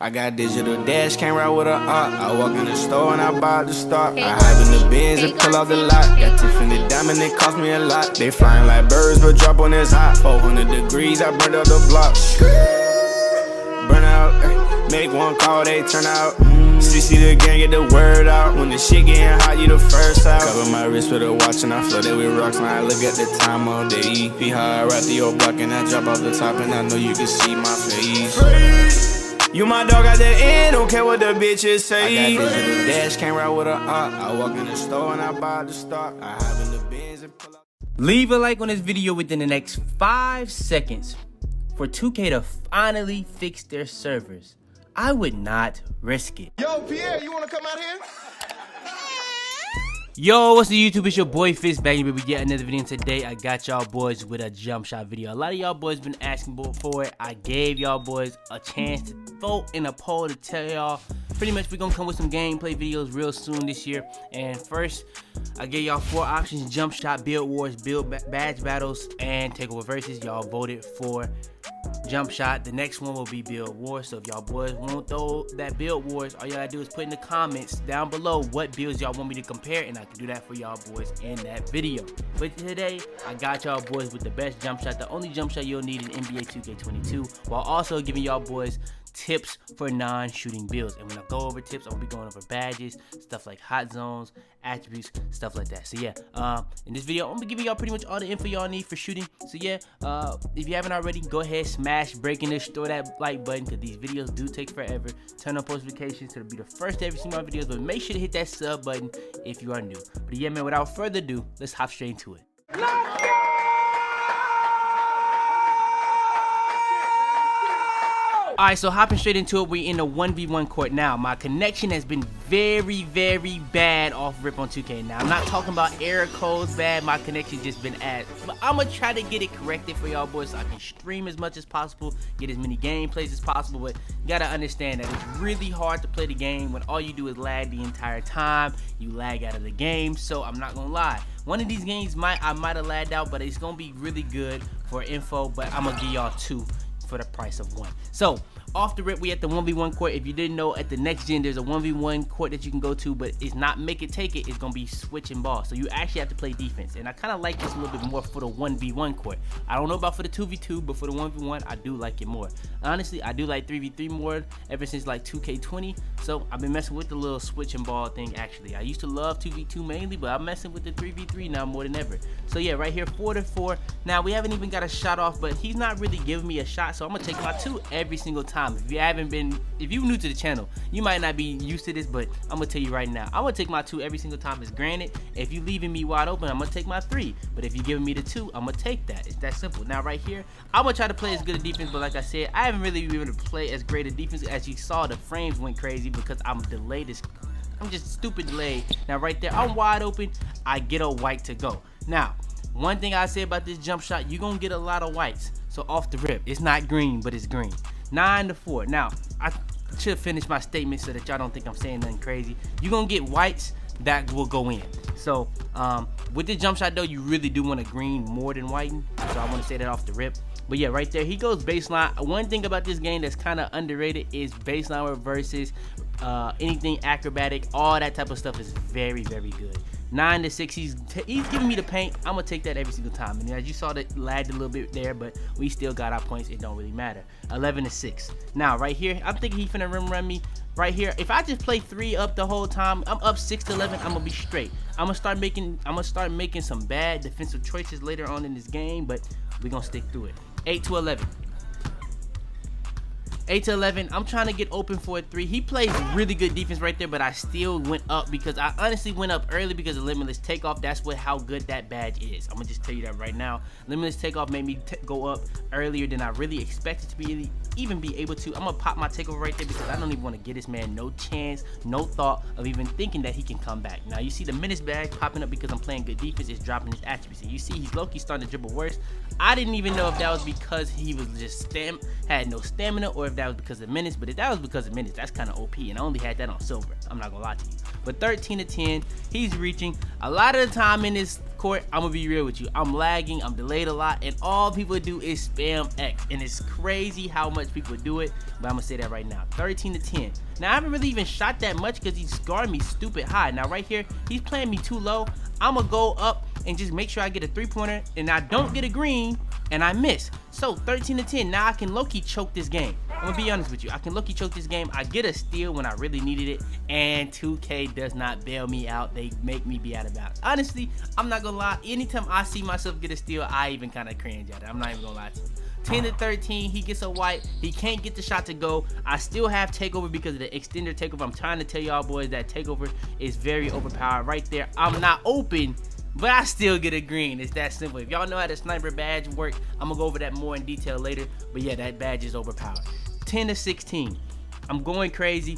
I got digital dash, can't ride with a op. I walk in the store and I buy the stock. I hide in the bins and pull out the lot. Got Tiffany diamond, it cost me a lot. They flying like birds, but drop on this hot. 400 degrees, I burned up the block. Burn out, make one call, they turn out. CC the gang, get the word out. When the shit getting hot, you the first out. Cover my wrist with a watch and I flood it with rocks. Now I look at the time all day. Be high, I ride through your block and I drop off the top. And I know you can see my face. You my dog at the end, don't care what the bitches say. I got digital dash, can't ride with a op. I walk in the store and I buy the stock. I hide in the bins and pull out. Leave a like on this video within the next 5 seconds for 2K to finally fix their servers. I would not risk it. Yo, Pierre, you wanna come out here? Yo, what's the YouTube? It's your boy Fitz back with yet another video. And today I got y'all boys with a jump shot video. A lot of y'all boys been asking for it. I gave y'all boys a chance to vote in a poll to tell y'all pretty much we're gonna come with some gameplay videos real soon this year. And first, I gave y'all 4 options: jump shot, build wars, build badge battles, and takeover versus. Y'all voted for jump shot. The next one will be build wars. So if y'all boys want throw that build wars, all y'all gotta do is put in the comments down below what builds y'all want me to compare, and I can do that for y'all boys in that video. But today I got y'all boys with the best jump shot, the only jump shot you'll need in NBA 2K22, while also giving y'all boys tips for non-shooting builds. And when I go over tips, I'll be going over badges, stuff like hot zones, attributes, stuff like that. So yeah, in this video I'm gonna be giving y'all pretty much all the info y'all need for shooting. So yeah, if you haven't already, go ahead, smash breaking this, throw that like button, because these videos do take forever. Turn on post notifications to be the first to ever see my videos, but make sure to hit that sub button if you are new. But yeah, man, without further ado, let's hop straight into it. Alright, so hopping straight into it, we in the 1v1 court now. My connection has been very bad off rip on 2K. Now, I'm not talking about error codes bad, my connection's just been ass. But I'm gonna try to get it corrected for y'all boys so I can stream as much as possible, get as many gameplays as possible. But you gotta understand that it's really hard to play the game when all you do is lag the entire time. You lag out of the game, so I'm not gonna lie. One of these games I might have lagged out, but it's gonna be really good for info. But I'm gonna give y'all 2 for the price of 1. So off the rip, we at the 1v1 court. If you didn't know, at the next gen there's a 1v1 court that you can go to, but it's not make it take it, it's gonna be switching balls, so you actually have to play defense. And I kind of like this a little bit more for the 1v1 court. I don't know about for the 2v2, but for the 1v1 I do like it more. Honestly, I do like 3v3 more ever since like 2K20, so I've been messing with the little switching ball thing. Actually, I used to love 2v2 mainly, but I'm messing with the 3v3 now more than ever. So yeah, right here, 4-4. Now we haven't even got a shot off, but he's not really giving me a shot, so I'm gonna take my 2 every single time. If you're new to the channel, you might not be used to this, but I'm gonna tell you right now, I'm gonna take my 2 every single time. It's granted, if you leaving me wide open, I'm gonna take my 3, but if you're giving me the 2, I'm gonna take that. It's that simple. Now right here, I'm gonna try to play as good a defense, but like I said, I haven't really been able to play as great a defense. As you saw, the frames went crazy because I'm delayed. I'm just stupid delayed. Now right there, I'm wide open, I get a white to go. Now one thing I say about this jump shot, you're gonna get a lot of whites. So off the rip, it's not green, but it's green. 9-4. Now I should finish my statement so that y'all don't think I'm saying nothing crazy. You're gonna get whites that will go in. So with the jump shot though, you really do want a green more than whiten, so I want to say that off the rip. But yeah, right there he goes baseline. One thing about this game that's kind of underrated is baseline versus anything acrobatic. All that type of stuff is very good. 9-6, he's giving me the paint. I'm gonna take that every single time. And as you saw, that lagged a little bit there, but we still got our points. It don't really matter. 11-6. Now right here, I'm thinking he finna rim run me. Right here, if I just play 3 up the whole time, I'm up 6-11. I'm gonna be straight. I'm gonna start making some bad defensive choices later on in this game, but we're gonna stick through it. 8-11. 8-11, I'm trying to get open for a 3. He plays really good defense right there, but I still went up because I honestly went up early because of limitless takeoff. That's how good that badge is. I'm gonna just tell you that right now. Limitless takeoff made me go up earlier than I really expected to be even be able to. I'm gonna pop my takeover right there because I don't even want to get this man no chance, no thought of even thinking that he can come back. Now you see the minutes badge popping up because I'm playing good defense. It's dropping his attributes, and you see he's low-key starting to dribble worse. I didn't even know if that was because he was just had no stamina, or if that was because of minutes. But if that was because of minutes, that's kind of OP, and I only had that on silver. I'm not gonna lie to you. But 13-10, he's reaching. A lot of the time in this court, I'm gonna be real with you. I'm lagging, I'm delayed a lot, and all people do is spam X. And it's crazy how much people do it, but I'm gonna say that right now. 13 to 10. Now, I haven't really even shot that much because he's guarding me stupid high. Now, right here, he's playing me too low. I'm gonna go up and just make sure I get a 3-pointer, and I don't get a green, and I miss. So 13 to 10. Now I can low-key choke this game. I'm gonna be honest with you. I can low-key choke this game. I get a steal when I really needed it, and 2K does not bail me out. They make me be out of bounds. Honestly, I'm not gonna lie. Anytime I see myself get a steal, I even kind of cringe at it. I'm not even gonna lie to you. 10 to 13, he gets a white. He can't get the shot to go. I still have takeover because of the extender takeover. I'm trying to tell y'all boys that takeover is very overpowered. Right there, I'm not open, but I still get a green. It's that simple. If y'all know how the sniper badge work, I'm gonna go over that more in detail later. But yeah, that badge is overpowered. 10 to 16, I'm going crazy.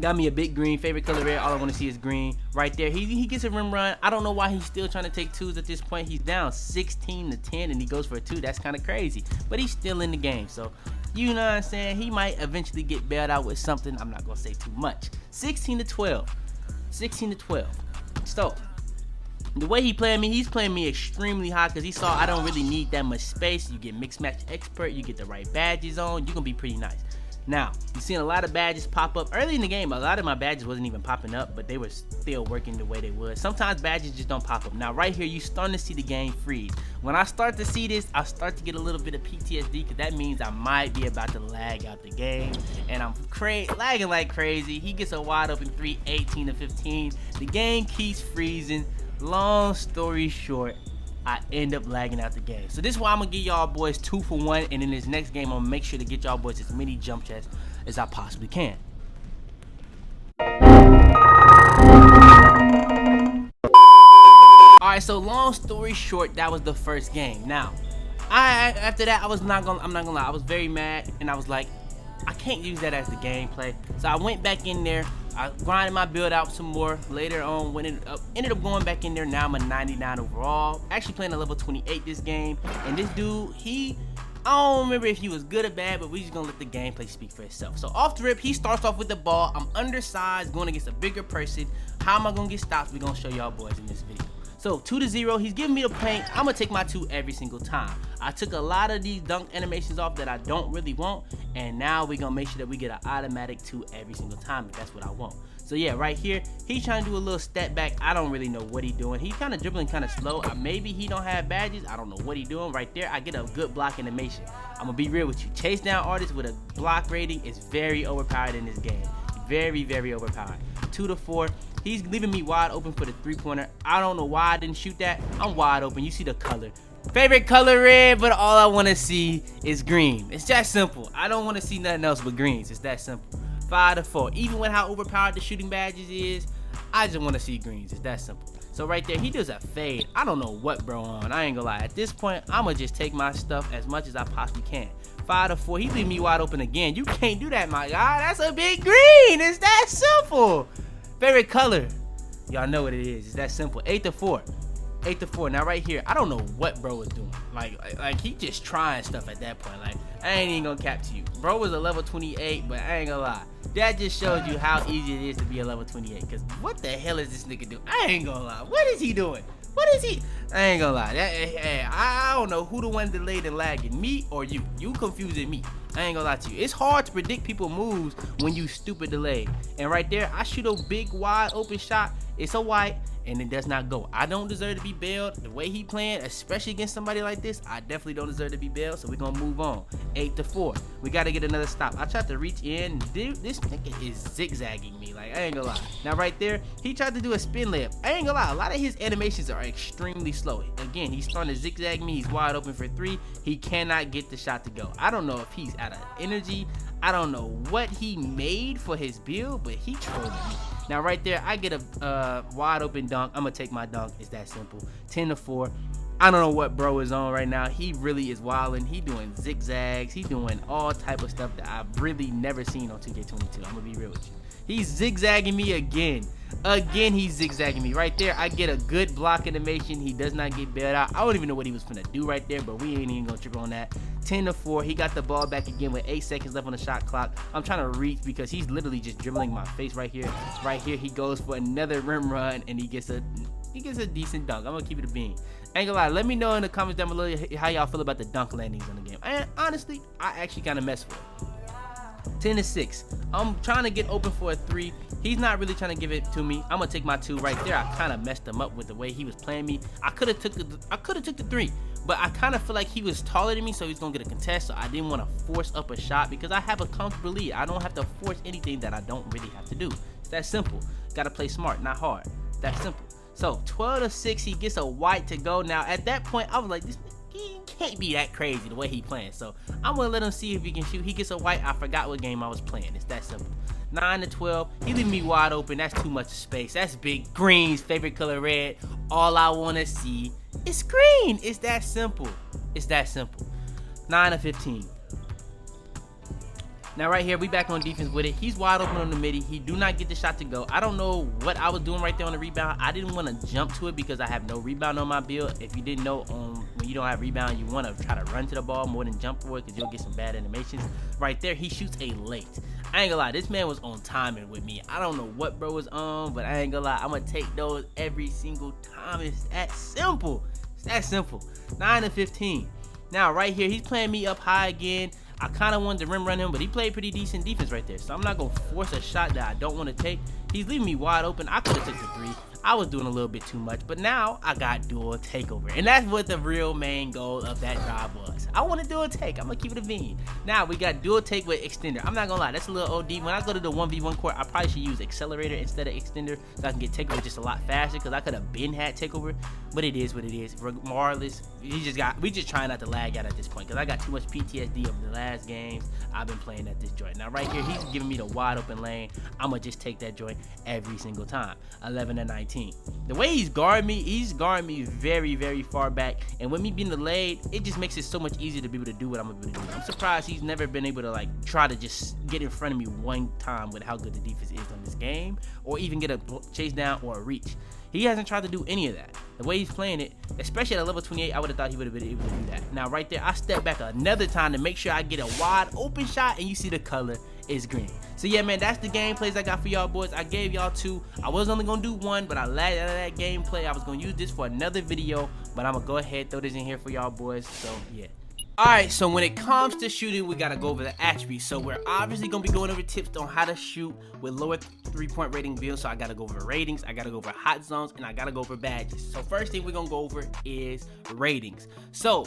Got me a big green, favorite color red. All I want to see is green. Right there, he gets a rim run. I don't know why he's still trying to take twos at this point. He's down 16 to 10 and he goes for a 2. That's kind of crazy, but he's still in the game. So you know what I'm saying, he might eventually get bailed out with something. I'm not gonna say too much. 16 to 12, 16 to 12. So the way he playing me, he's playing me extremely high because he saw I don't really need that much space. You get mixed match expert, you get the right badges on, you're gonna be pretty nice. Now, you've seen a lot of badges pop up early in the game. A lot of my badges wasn't even popping up, but they were still working the way they would. Sometimes badges just don't pop up. Now, right here, you starting to see the game freeze. When I start to see this, I start to get a little bit of PTSD because that means I might be about to lag out the game, and I'm lagging like crazy. He gets a wide open 3, 18 to 15. The game keeps freezing. Long story short, I end up lagging out the game. So this is why I'm gonna give y'all boys 2 for 1, and in this next game I'm gonna make sure to get y'all boys as many jump shots as I possibly can. Alright, so long story short, that was the first game. Now, after that I'm not gonna lie, I was very mad, and I was like, I can't use that as the gameplay. So I went back in there, I grinded my build out some more. Later on, ended up going back in there. Now I'm a 99 overall. Actually playing a level 28 this game. And this dude, I don't remember if he was good or bad, but we just gonna let the gameplay speak for itself. So off the rip, he starts off with the ball. I'm undersized, going against a bigger person. How am I gonna get stops? We're gonna show y'all boys in this video. So 2 to 0, he's giving me the paint. I'm gonna take my 2 every single time. I took a lot of these dunk animations off that I don't really want, and now we're gonna make sure that we get an automatic 2 every single time if that's what I want. So yeah, right here, he's trying to do a little step back. I don't really know what he's doing. He's kind of dribbling kind of slow. Maybe he don't have badges. I don't know what he's doing. Right there, I get a good block animation. I'm gonna be real with you. Chase down artists with a block rating is very overpowered in this game. Very, very overpowered. 2 to 4. He's leaving me wide open for the 3-pointer. I don't know why I didn't shoot that. I'm wide open. You see the color. Favorite color red, but all I want to see is green. It's that simple. I don't want to see nothing else but greens. It's that simple. 5 to 4. Even with how overpowered the shooting badges is, I just want to see greens. It's that simple. So right there, he does a fade. I don't know what bro on. I ain't gonna lie. At this point, I'm gonna just take my stuff as much as I possibly can. 5 to 4. He leave me wide open again. You can't do that, my guy. That's a big green. It's that simple. Favorite color. Y'all know what it is. It's that simple. 8 to 4. 8 to 4. Now right here, I don't know what bro was doing. Like he just trying stuff at that point. Like, I ain't even gonna cap to you. Bro was a level 28, but I ain't gonna lie. That just shows you how easy it is to be a level 28. Cause what the hell is this nigga doing? I ain't gonna lie. What is he doing? What is he? I ain't gonna lie. I don't know who the one delayed and lagging, me or you. You confusing me. I ain't gonna lie to you. It's hard to predict people's moves when you stupid delayed. And right there, I shoot a big wide open shot. It's a white, and it does not go. I don't deserve to be bailed. The way he playing, especially against somebody like this, I definitely don't deserve to be bailed. So we're gonna move on. 8 to 4. We gotta get another stop. I tried to reach in. Dude, this nigga is zigzagging me. Like, I ain't gonna lie. Now right there, he tried to do a spin layup. I ain't gonna lie. A lot of his animations are extremely slow. Again, he's starting to zigzag me. He's wide open for 3. He cannot get the shot to go. I don't know if he's out of energy. I don't know what he made for his build, but he trolling me. Now right there, I get a wide open dunk. I'm gonna take my dunk. It's that simple. 10 to 4. I don't know what bro is on right now. He really is wilding. He doing zigzags. He doing all type of stuff that I've really never seen on 2K22. I'm gonna be real with you. He's zigzagging me again. Again, he's zigzagging me. Right there, I get a good block animation. He does not get bailed out. I don't even know what he was finna do right there, but we ain't even gonna trip on that. 10 to 4. He got the ball back again with 8 seconds left on the shot clock. I'm trying to reach because he's literally just dribbling my face right here. Right here, he goes for another rim run, and he gets a gets a decent dunk. I'm gonna keep it a bean. Ain't gonna lie, let me know in the comments down below how y'all feel about the dunk landings on the game. And honestly, I actually kind of mess with it. 10-6. I'm trying to get open for a 3. He's not really trying to give it to me. I'm gonna take my 2 right there. I kind of messed him up with the way he was playing me. I could have took the 3, but I kind of feel like he was taller than me, so he's gonna get a contest. So I didn't want to force up a shot because I have a comfortable lead. I don't have to force anything that I don't really have to do. It's that simple. Gotta play smart, not hard. That's simple. So 12-6. He gets a white to go. Now at that point, I was like, he can't be that crazy the way he playing. So I'm gonna let him see if he can shoot. He gets a white. I forgot what game I was playing. It's that simple. 9-12. He leaving me wide open. That's too much space. That's big. Green's favorite color, red. All I wanna see is green. It's that simple. It's that simple. 9-15. Now right here, we back on defense with it. He's wide open on the midi. He do not get the shot to go. I don't know what I was doing right there on the rebound. I didn't want to jump to it because I have no rebound on my build. If you didn't know, when you don't have rebound, you want to try to run to the ball more than jump for it because you'll get some bad animations. Right there, he shoots a late. I ain't gonna lie, this man was on timing with me. I don't know what bro was on, but I ain't gonna lie, I'm gonna take those every single time. It's that simple. It's that simple. 9-15. Now right here, he's playing me up high again. I kind of wanted to rim run him, but he played pretty decent defense right there. So I'm not going to force a shot that I don't want to take. He's leaving me wide open. I could have took the 3. I was doing a little bit too much, but now I got dual takeover. And that's what the real main goal of that drive was. I want to dual take. I'm going to keep it a bean. Now we got dual take with extender. I'm not going to lie. That's a little OD. When I go to the 1v1 court, I probably should use accelerator instead of extender so I can get takeover just a lot faster because I could have been had takeover, but it is what it is. Regardless, we just trying not to lag out at this point because I got too much PTSD over the last games I've been playing at this joint. Now right here, he's giving me the wide open lane. I'm going to just take that joint every single time. 11-19. The way he's guarding me very, very far back. And with me being delayed, it just makes it so much easier to be able to do what I'm able to do. I'm surprised he's never been able to like try to just get in front of me one time with how good the defense is on this game, or even get a chase down or a reach. He hasn't tried to do any of that. The way he's playing it, especially at a level 28, I would have thought he would have been able to do that. Now right there, I step back another time to make sure I get a wide open shot, and you see the color is green. So yeah, man, that's the gameplays I got for y'all boys. I gave y'all 2. I was only gonna do 1, but I lagged out of that gameplay. I was gonna use this for another video, but I'm gonna go ahead throw this in here for y'all boys. So yeah. Alright, so when it comes to shooting, we gotta go over the attributes. So we're obviously gonna be going over tips on how to shoot with lower 3-point rating builds. So I gotta go over ratings, I gotta go over hot zones, and I gotta go over badges. So first thing we're gonna go over is ratings. So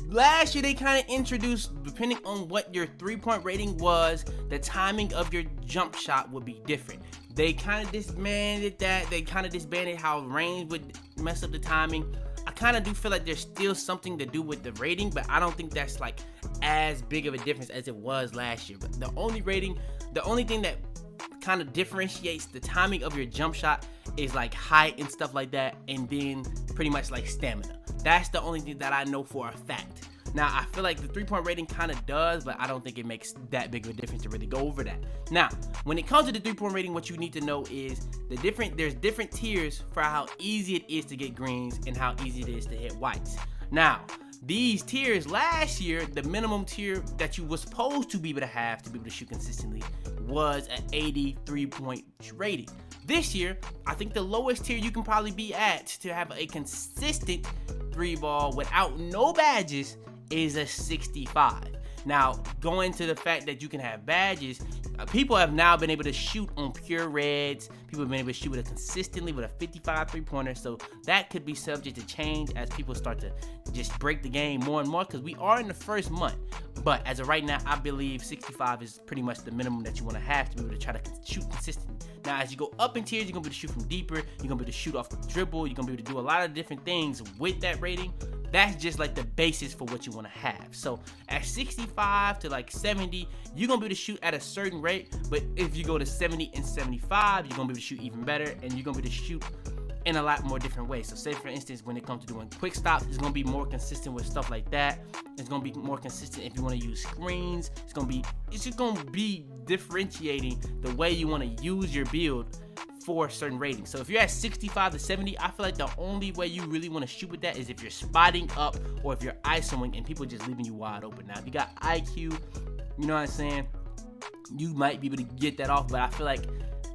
last year they kind of introduced, depending on what your 3-point rating was, the timing of your jump shot would be different. They kind of disbanded that. They kind of disbanded how range would mess up the timing. I kind of do feel like there's still something to do with the rating, but I don't think that's like as big of a difference as it was last year. But the only thing that kind of differentiates the timing of your jump shot is like height and stuff like that, and then pretty much like stamina. That's the only thing that I know for a fact. Now, I feel like the 3-point rating kind of does, but I don't think it makes that big of a difference to really go over that. Now, when it comes to the 3-point rating, what you need to know is there's different tiers for how easy it is to get greens and how easy it is to hit whites. Now, these tiers last year, the minimum tier that you were supposed to be able to shoot consistently was an 83-point rating. This year, I think the lowest tier you can probably be at to have a consistent 3-ball without no badges is a 65. Now, going to the fact that you can have badges, people have now been able to shoot on pure reds. People have been able to shoot consistently with a 55 3-pointer. So that could be subject to change as people start to just break the game more and more, because we are in the first month. But as of right now, I believe 65 is pretty much the minimum that you want to have to be able to try to shoot consistently. Now, as you go up in tiers, you're going to be able to shoot from deeper. You're going to be able to shoot off the dribble. You're going to be able to do a lot of different things with that rating. That's just like the basis for what you want to have. So at 65 to like 70, you're going to be able to shoot at a certain rate. But if you go to 70 and 75, you're going to be able to shoot even better. And you're going to be able to shoot in a lot more different ways. So say for instance, when it comes to doing quick stops, it's going to be more consistent with stuff like that. It's going to be more consistent if you want to use screens. It's just going to be differentiating the way you want to use your build for certain ratings. So if you're at 65 to 70, I feel like the only way you really want to shoot with that is if you're spotting up or if you're isoing and people just leaving you wide open. Now, if you got IQ, you know what I'm saying, you might be able to get that off, but I feel like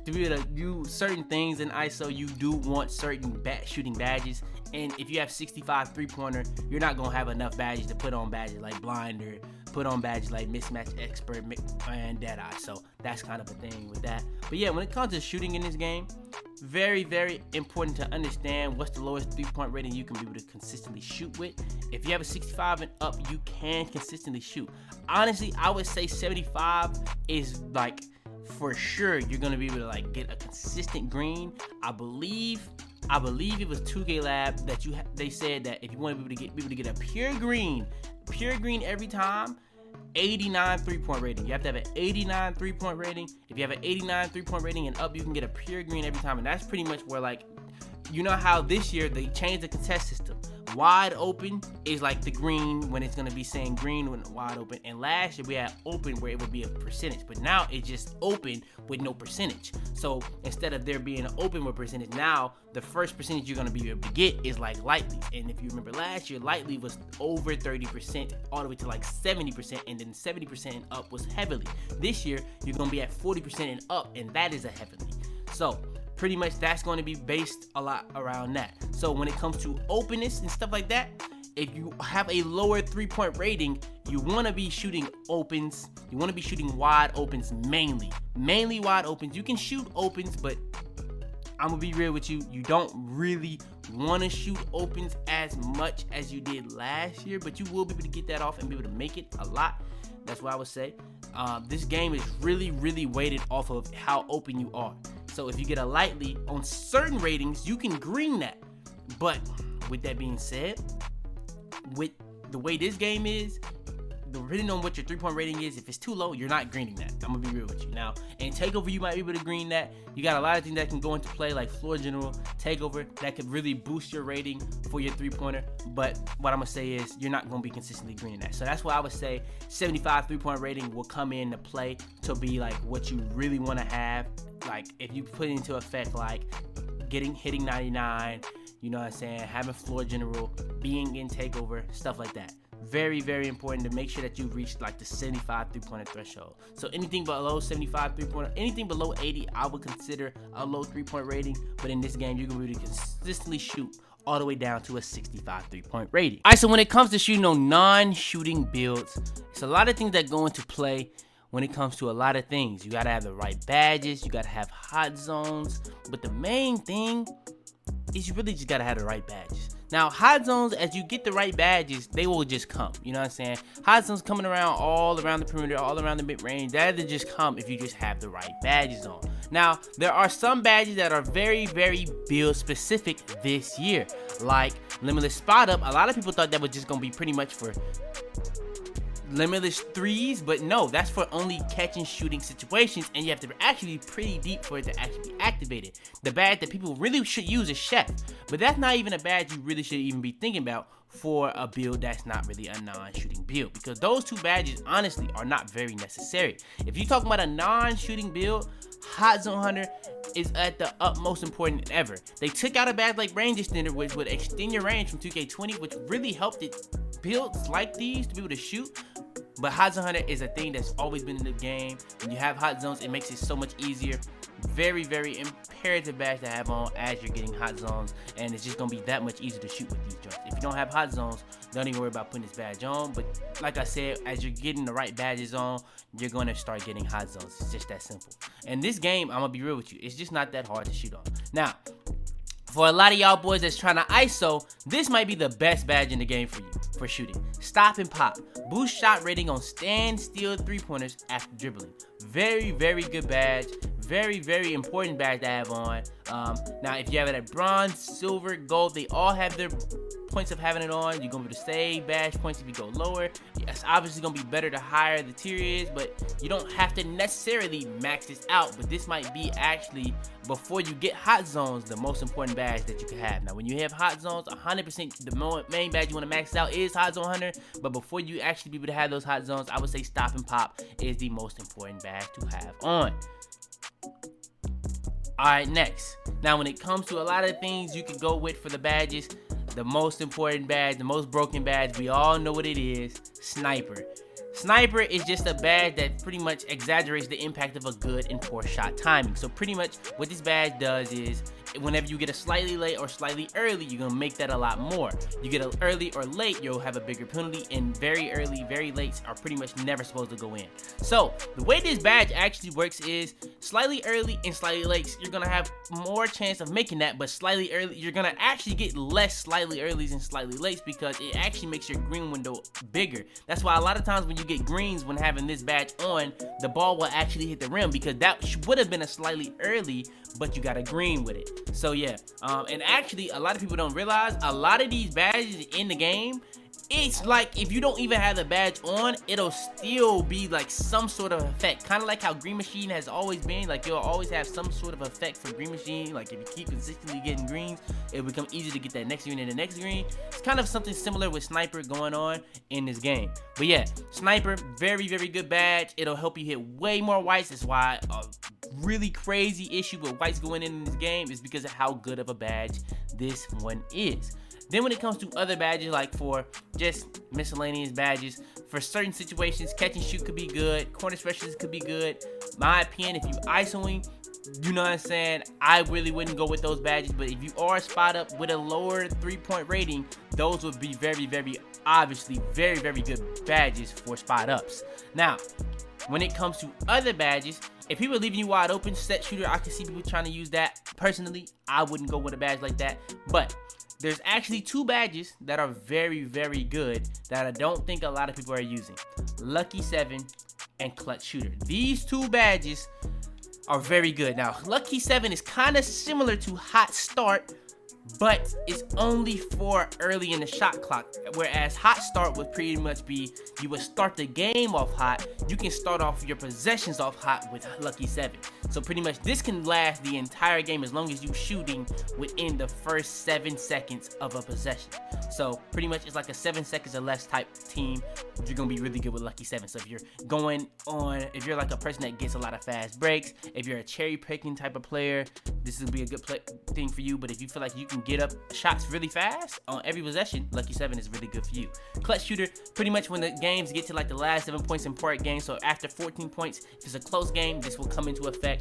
to be able to do certain things in ISO, you do want certain shooting badges. And if you have 65 3-pointer, you're not gonna have enough badges to put on badges like blinder, put on badges like mismatch expert and deadeye. So that's kind of a thing with that. But yeah, when it comes to shooting in this game, very, very important to understand what's the lowest 3-point rating you can be able to consistently shoot with. If you have a 65 and up, you can consistently shoot. Honestly, I would say 75 is like for sure you're gonna be able to like get a consistent green. I believe it was 2K Lab that they said that if you want to be able to get a pure green every time, 89 3-point rating. You have to have an 89 3-point rating. If you have an 89 3-point rating and up, you can get a pure green every time. And that's pretty much where, like, you know how this year they changed the contest system. Wide open is like the green when it's going to be saying green when wide open. And last year we had open where it would be a percentage. But now it's just open with no percentage. So instead of there being an open with percentage, now the first percentage you're going to be able to get is like lightly. And if you remember last year, lightly was over 30% all the way to like 70%. And then 70% and up was heavily. This year you're going to be at 40% and up. And that is a heavily. So pretty much that's going to be based a lot around that. So when it comes to openness and stuff like that, if you have a lower 3-point rating, you want to be shooting opens. You want to be shooting wide opens mainly wide opens. You can shoot opens, but I'm gonna be real with you. You don't really want to shoot opens as much as you did last year, but you will be able to get that off and be able to make it a lot. That's what I would say. This game is really weighted off of how open you are. So if you get a lightly on certain ratings, you can green that. But with that being said, with the way this game is, depending on what your 3-point rating is, if it's too low, you're not greening that. I'm gonna be real with you. Now, in Takeover, you might be able to green that. You got a lot of things that can go into play, like Floor General, Takeover, that could really boost your rating for your 3-pointer. But what I'm gonna say is, you're not gonna be consistently greening that. So that's why I would say 75 3-point rating will come into play to be like what you really want to have. Like if you put it into effect, like hitting 99, you know what I'm saying, having Floor General, being in Takeover, stuff like that. Very important to make sure that you reach like the 75 3-pointer threshold. So anything below 75 3-pointer, anything below 80, I would consider a low 3-point rating. But in this game, you're gonna be able to consistently shoot all the way down to a 65 3-point rating. All right, so when it comes to shooting on non-shooting builds, it's a lot of things that go into play. When it comes to a lot of things, you gotta have the right badges, you gotta have hot zones, but the main thing is you really just gotta have the right badges. Now, hot zones, as you get the right badges, they will just come. You know what I'm saying? Hot zones coming around all around the perimeter, all around the mid-range. That'll just come if you just have the right badges on. Now, there are some badges that are very build specific this year, like Limitless Spot Up. A lot of people thought that was just gonna be pretty much for limitless threes, but no, that's for only catch and shooting situations, and you have to actually be pretty deep for it to actually be activated. The badge that people really should use is Chef, but that's not even a badge you really should even be thinking about for a build that's not really a non-shooting build, because those two badges honestly are not very necessary. If you're talking about a non-shooting build, Hot Zone Hunter is at the utmost important ever. They took out a badge like Range Extender, which would extend your range from 2K20, which really helped it builds like these to be able to shoot. But Hot Zone Hunter is a thing that's always been in the game. When you have hot zones, it makes it so much easier. Very imperative badge to have on as you're getting hot zones, and it's just gonna be that much easier to shoot with these joints. If you don't have hot zones, don't even worry about putting this badge on. But like I said, as you're getting the right badges on, you're gonna start getting hot zones. It's just that simple. And this game, I'm gonna be real with you, it's just not that hard to shoot on. Now, for a lot of y'all boys that's trying to ISO, this might be the best badge in the game for you for shooting. Stop and pop. Boost shot rating on standstill 3-pointers after dribbling. Very good badge. Very important badge to have on. Now, if you have it at bronze, silver, gold, they all have their points of having it on. You're gonna be able to save badge points if you go lower. It's obviously gonna be better the higher the tier is, but you don't have to necessarily max this out. But this might be actually, before you get hot zones, the most important badge that you can have. Now, when you have hot zones, 100% the main badge you want to max out is Hot Zone Hunter. But before you actually be able to have those hot zones, I would say Stop and Pop is the most important badge to have on. Alright, next. Now, when it comes to a lot of things you could go with for the badges, the most important badge, the most broken badge, we all know what it is, Sniper. Sniper is just a badge that pretty much exaggerates the impact of a good and poor shot timing. So pretty much what this badge does is whenever you get a slightly late or slightly early, you're gonna make that a lot more. You get an early or late, you'll have a bigger penalty, and very early, very lates are pretty much never supposed to go in. So the way this badge actually works is slightly early and slightly late, you're gonna have more chance of making that, but slightly early, you're gonna actually get less slightly earlys and slightly lates because it actually makes your green window bigger. That's why a lot of times when you get greens when having this badge on, the ball will actually hit the rim because that would have been a slightly early, but you got a green with it. So yeah, and actually a lot of people don't realize a lot of these badges in the game, it's like if you don't even have the badge on, it'll still be like some sort of effect, kind of like how Green Machine has always been. Like you'll always have some sort of effect for Green Machine. Like if you keep consistently getting greens, it'll become easy to get that next green and the next green. It's kind of something similar with Sniper going on in this game. But yeah, Sniper, very good badge. It'll help you hit way more whites. That's why really crazy issue with whites going in this game is because of how good of a badge this one is. Then when it comes to other badges, like for just miscellaneous badges, for certain situations, catch and shoot could be good, corner specialist could be good. My opinion, if you isoing, you know what I'm saying, I really wouldn't go with those badges. But if you are spot up with a lower 3-point rating, those would be very obviously very good badges for spot ups. Now, when it comes to other badges, if people are leaving you wide open, set shooter, I can see people trying to use that. Personally, I wouldn't go with a badge like that. But there's actually two badges that are very good that I don't think a lot of people are using. Lucky 7 and Clutch Shooter. These two badges are very good. Now, Lucky 7 is kind of similar to Hot Start, but it's only for early in the shot clock, whereas Hot Start would pretty much be you would start the game off hot. You can start off your possessions off hot with Lucky 7. So pretty much this can last the entire game as long as you're shooting within the first 7 seconds of a possession. So pretty much it's like a 7 seconds or less type team. You're gonna be really good with Lucky 7. So if you're going on, if you're like a person that gets a lot of fast breaks, if you're a cherry picking type of player, this will be a good thing for you. But if you feel like you can get up shots really fast on every possession, Lucky 7 is really good for you. Clutch Shooter, pretty much when the games get to like the last 7 points in part game, so after 14 points, if it's a close game, this will come into effect.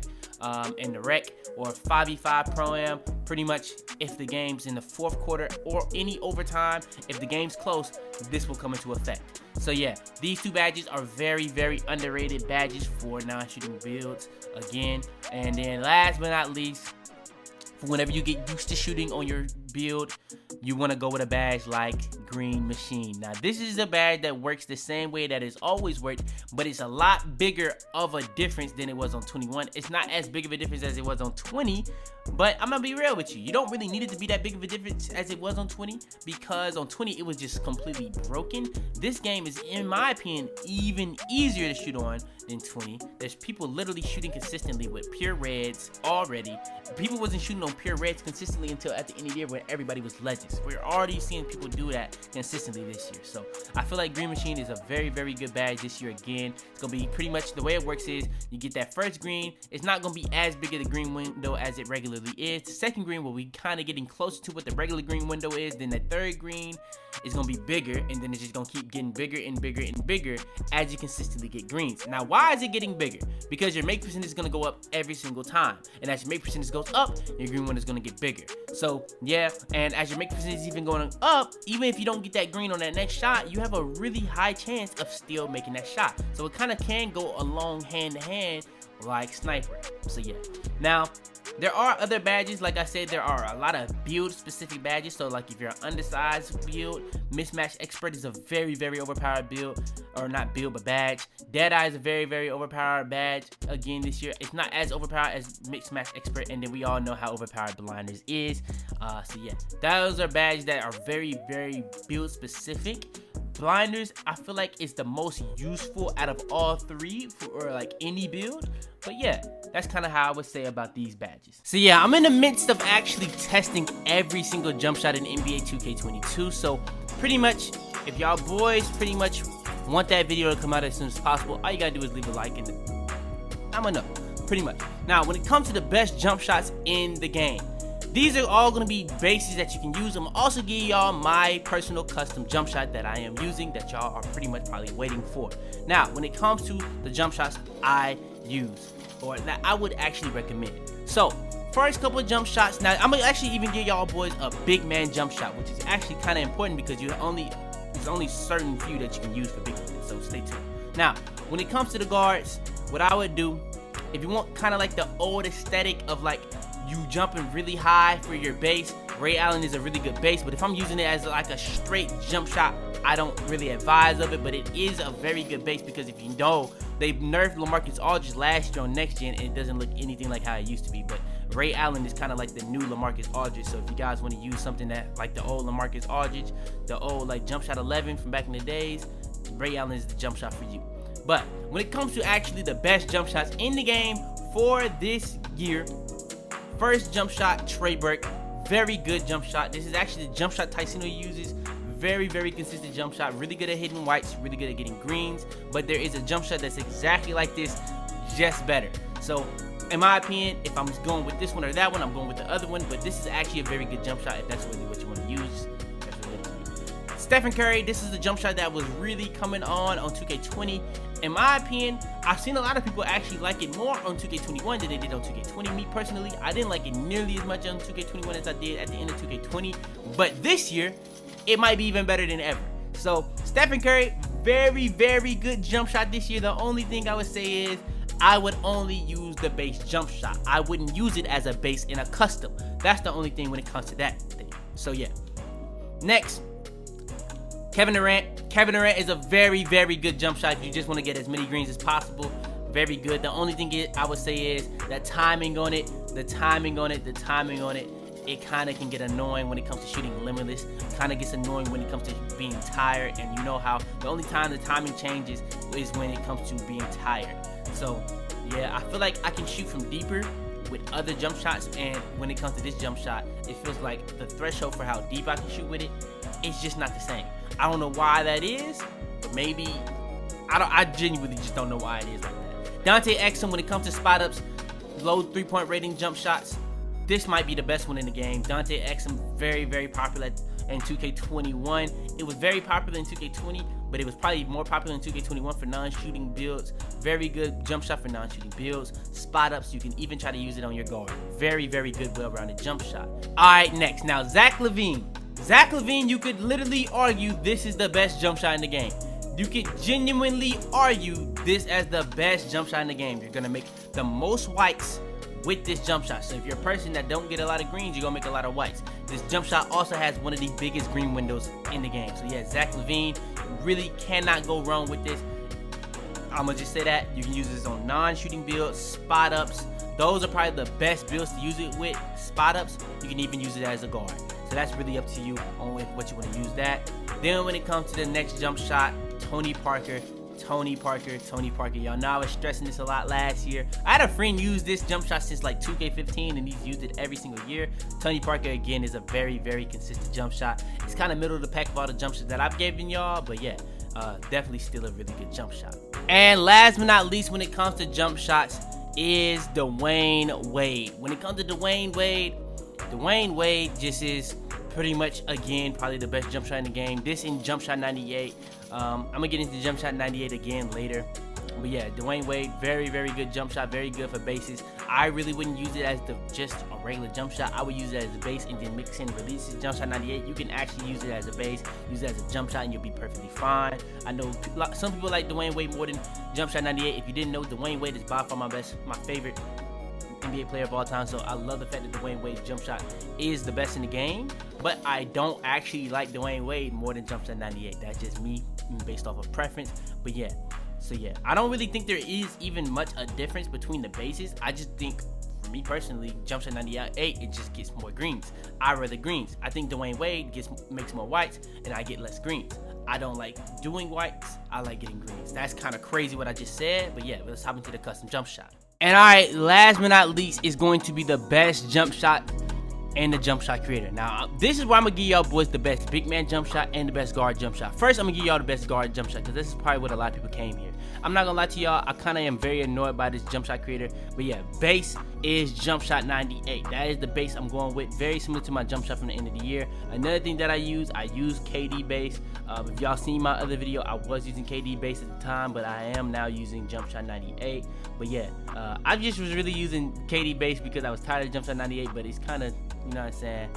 In the rec or 5v5 pro-am, pretty much if the game's in the 4th quarter or any overtime, if the game's close, this will come into effect. So yeah, these two badges are very underrated badges for non-shooting builds again. And then last but not least, whenever you get used to shooting on your build, you want to go with a badge like Green Machine. Now this is a badge that works the same way that it's always worked, but it's a lot bigger of a difference than it was on 21. It's not as big of a difference as it was on 20, but I'm gonna be real with you, you don't really need it to be that big of a difference as it was on 20, because on 20 it was just completely broken. This game is, in my opinion, even easier to shoot on than 20. There's people literally shooting consistently with pure reds already. People wasn't shooting on pure reds consistently until at the end of the year when everybody was legends. We're already seeing people do that consistently this year. So I feel like Green Machine is a very good badge this year again. It's gonna be pretty much the way it works is you get that first green. It's not gonna be as big of the green window as it regularly is. The second green will be kind of getting closer to what the regular green window is. Then the third green is gonna be bigger, and then it's just gonna keep getting bigger and bigger as you consistently get greens. Now, why is it getting bigger? Because your make percentage is gonna go up every single time, and as your make percentage goes up, your green window is gonna get bigger. So yeah, and as your make percentage is even going up, even if you don't get that green on that next shot, you have a really high chance of still making that shot. So it kind of can go along hand to hand like Sniper. So yeah, now there are other badges. Like I said, there are a lot of build specific badges. So like if you're an undersized build, Mismatch Expert is a very overpowered build, or not build but badge. Deadeye is a very overpowered badge again this year. It's not as overpowered as Mismatch Expert, and then we all know how overpowered Blinders is. So yeah, those are badges that are very build specific. Blinders, I feel like, is the most useful out of all three for like any build. But yeah, that's kind of how I would say about these badges. So yeah, I'm in the midst of actually testing every single jump shot in NBA 2K22. So pretty much, if y'all boys pretty much want that video to come out as soon as possible, all you gotta do is leave a like, and I'm gonna know, pretty much. Now, when it comes to the best jump shots in the game, these are all gonna be bases that you can use. I'm also giving y'all my personal custom jump shot that I am using that y'all are pretty much probably waiting for. Now, when it comes to the jump shots I use, or that I would actually recommend. So, first couple of jump shots. Now, I'm gonna actually even give y'all boys a big man jump shot, which is actually kind of important because there's only certain few that you can use for big men. So stay tuned. Now, when it comes to the guards, what I would do, if you want kind of like the old aesthetic of like you jumping really high for your base, Ray Allen is a really good base. But if I'm using it as like a straight jump shot, I don't really advise of it. But it is a very good base because if you know, they nerfed LaMarcus Aldridge last year on next gen, and it doesn't look anything like how it used to be. But Ray Allen is kind of like the new LaMarcus Aldridge. So if you guys want to use something that like the old LaMarcus Aldridge, the old like jump shot 11 from back in the days, Ray Allen is the jump shot for you. But when it comes to actually the best jump shots in the game for this year, first jump shot, Trey Burke, very good jump shot. This is actually the jump shot Ticino uses. Very, very consistent jump shot. Really good at hitting whites, really good at getting greens. But there is a jump shot that's exactly like this, just better. So, in my opinion, if I'm going with this one or that one, I'm going with the other one. But this is actually a very good jump shot if that's really what you want to use. That's really up to you. Stephen Curry, this is the jump shot that was really coming on 2K20. In my opinion, I've seen a lot of people actually like it more on 2K21 than they did on 2K20. Me personally, I didn't like it nearly as much on 2K21 as I did at the end of 2K20. But this year, it might be even better than ever. So, Stephen Curry, very, very good jump shot this year. The only thing I would say is I would only use the base jump shot. I wouldn't use it as a base in a custom. That's the only thing when it comes to that thing. So, yeah. Next, Kevin Durant. Kevin Durant is a very, very good jump shot if you just want to get as many greens as possible. Very good. The only thing I would say is that timing on it, it kind of can get annoying when it comes to shooting limitless. Kind of gets annoying when it comes to being tired. And you know how the only time the timing changes is when it comes to being tired. So, yeah, I feel like I can shoot from deeper with other jump shots. And when it comes to this jump shot, it feels like the threshold for how deep I can shoot with it, it's just not the same. I don't know why that is, but maybe, I genuinely just don't know why it is like that. Dante Exum, when it comes to spot ups, low 3-point rating jump shots, this might be the best one in the game. Dante Exum, very, very popular in 2K21. It was very popular in 2K20, but it was probably more popular in 2K21 for non-shooting builds. Very good jump shot for non-shooting builds. Spot ups, you can even try to use it on your guard. Very, very good, well-rounded jump shot. All right, next. Now, Zach LaVine. Zach LaVine, you could literally argue this is the best jump shot in the game. You could genuinely argue this as the best jump shot in the game. You're going to make the most whites with this jump shot. So if you're a person that don't get a lot of greens, you're going to make a lot of whites. This jump shot also has one of the biggest green windows in the game. So yeah, Zach LaVine, really cannot go wrong with this. I'm going to just say that. You can use this on non-shooting builds, spot ups. Those are probably the best builds to use it with. Spot ups, you can even use it as a guard. So that's really up to you on what you want to use that. Then when it comes to the next jump shot, Tony Parker. Y'all know I was stressing this a lot last year. I had a friend use this jump shot since like 2K15 and he's used it every single year. Tony Parker, again, is a very, very consistent jump shot. It's kind of middle of the pack of all the jump shots that I've given y'all, but yeah, definitely still a really good jump shot. And last but not least, when it comes to jump shots, is Dwayne Wade. When it comes to Dwayne Wade just is pretty much, again, probably the best jump shot in the game. This in Jump Shot 98. I'm going to get into Jump Shot 98 again later. But yeah, Dwayne Wade, very, very good jump shot. Very good for bases. I really wouldn't use it as just a regular jump shot. I would use it as a base and then mix in releases. Jump Shot 98, you can actually use it as a base, use it as a jump shot, and you'll be perfectly fine. I know some people like Dwayne Wade more than Jump Shot 98. If you didn't know, Dwayne Wade is by far my favorite NBA player of all time. So I love the fact that Dwayne Wade's jump shot is the best in the game. But I don't actually like Dwayne Wade more than Jump Shot 98. That's just me based off of preference. But yeah. So yeah, I don't really think there is even much a difference between the bases. I just think, for me personally, Jump Shot 98, it just gets more greens. I rather greens. I think Dwayne Wade makes more whites, and I get less greens. I don't like doing whites. I like getting greens. That's kind of crazy what I just said, but yeah, let's hop into the custom jump shot. And all right, last but not least is going to be the best jump shot and the jump shot creator. Now, this is where I'm gonna give y'all boys the best big man jump shot and the best guard jump shot. First, I'm gonna give y'all the best guard jump shot because this is probably what a lot of people came here. I'm not gonna lie to y'all, I kind of am very annoyed by this jump shot creator. But yeah, base is Jumpshot 98. That is the base I'm going with, very similar to my jump shot from the end of the year. Another thing that I use KD base. If y'all seen my other video, I was using KD base at the time, but I am now using Jumpshot 98. But yeah, I just was really using KD base because I was tired of Jumpshot 98, but it's kind of, you know what I'm saying,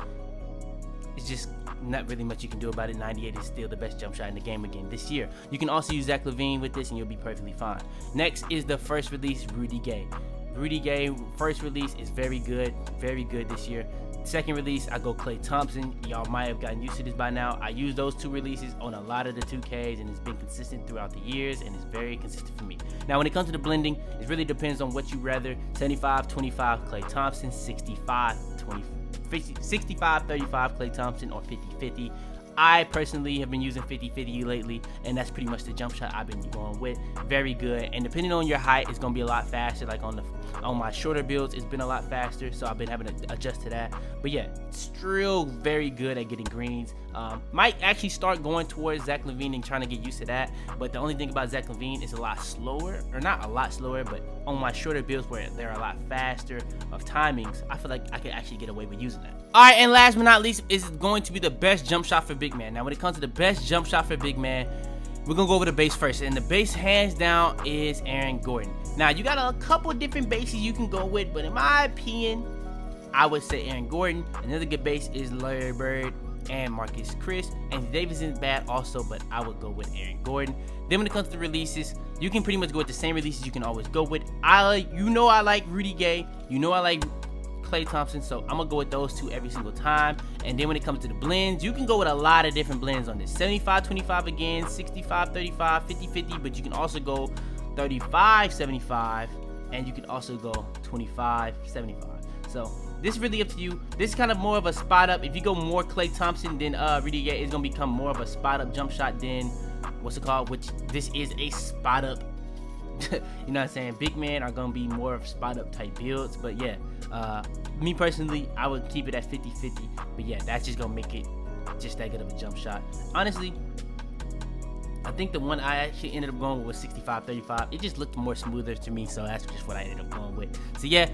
it's just not really much you can do about it. 98 is still the best jump shot in the game again this year. You can also use Zach LaVine with this and you'll be perfectly fine. Next is the first release, Rudy Gay. Rudy Gay first release is very good this year. Second release, I go Klay Thompson. Y'all might have gotten used to this by now. I use those two releases on a lot of the 2Ks and it's been consistent throughout the years and it's very consistent for me. Now when it comes to the blending, it really depends on what you rather. 75-25 Klay Thompson, 65-35 Klay Thompson, or 50-50. I personally have been using 50-50 lately, and that's pretty much the jump shot I've been going with. Very good, and depending on your height, it's gonna be a lot faster. Like on my shorter builds, it's been a lot faster, so I've been having to adjust to that. But yeah, still very good at getting greens. Might actually start going towards Zach LaVine and trying to get used to that. But the only thing about Zach LaVine is a lot slower, or not a lot slower, but on my shorter builds where they're a lot faster of timings, I feel like I could actually get away with using that. All right, and last but not least is going to be the best jump shot for big man. Now when it comes to the best jump shot for big man, we're gonna go over the base first, and the base hands down is Aaron Gordon. Now you got a couple different bases you can go with, but in my opinion, I would say Aaron Gordon. Another good base is Larry Bird and Marcus Chris, and Davis isn't bad also, but I would go with Aaron Gordon. Then when it comes to releases, you can pretty much go with the same releases you can always go with. I like Rudy Gay, I like Klay Thompson, so I'm gonna go with those two every single time. And then when it comes to the blends, you can go with a lot of different blends on this. 75-25 again, 65-35, 50-50, but you can also go 35-75, and you can also go 25-75. So this is really up to you. This is kind of more of a spot up. If you go more Klay Thompson than Rudy Gay, it's gonna become more of a spot up jump shot than which this is a spot up. You know what I'm saying? Big men are gonna be more of spot up type builds. But yeah, me personally, I would keep it at 50-50. But yeah, that's just gonna make it just that good of a jump shot. Honestly, I think the one I actually ended up going with was 65-35. It just looked more smoother to me, so that's just what I ended up going with. So yeah,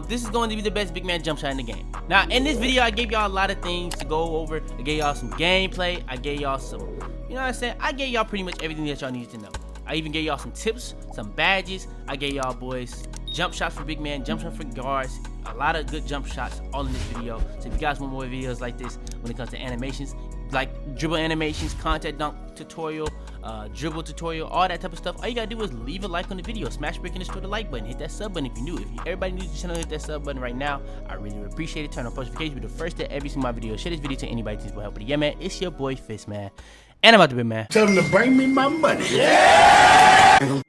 this is going to be the best big man jump shot in the game. Now in this video, I gave y'all a lot of things to go over. I gave y'all some gameplay. I gave y'all some, you know what I'm saying? I gave y'all pretty much everything that y'all needed to know. I even gave y'all some tips, some badges. I gave y'all boys jump shots for big man, jump shot for guards, a lot of good jump shots all in this video. So if you guys want more videos like this when it comes to animations, like dribble animations, contact dunk tutorial, dribble tutorial, all that type of stuff, all you gotta do is leave a like on the video, smash break and destroy the like button, hit that sub button if you're new. Everybody new to the channel, hit that sub button right now. I really would appreciate it. Turn on post notifications, be the first to every single my video. Share this video to anybody who will help. But yeah, man, it's your boy Fitz, man. And I'm about to be, man. Tell them to bring me my money. Yeah!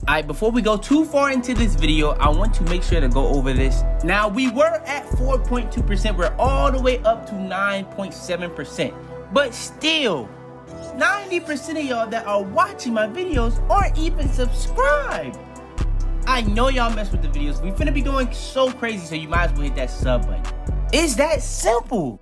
Alright, before we go too far into this video, I want to make sure to go over this. Now, we were at 4.2%. We're all the way up to 9.7%. But still, 90% of y'all that are watching my videos aren't even subscribed. I know y'all mess with the videos. We finna be going so crazy, so you might as well hit that sub button. It's that simple.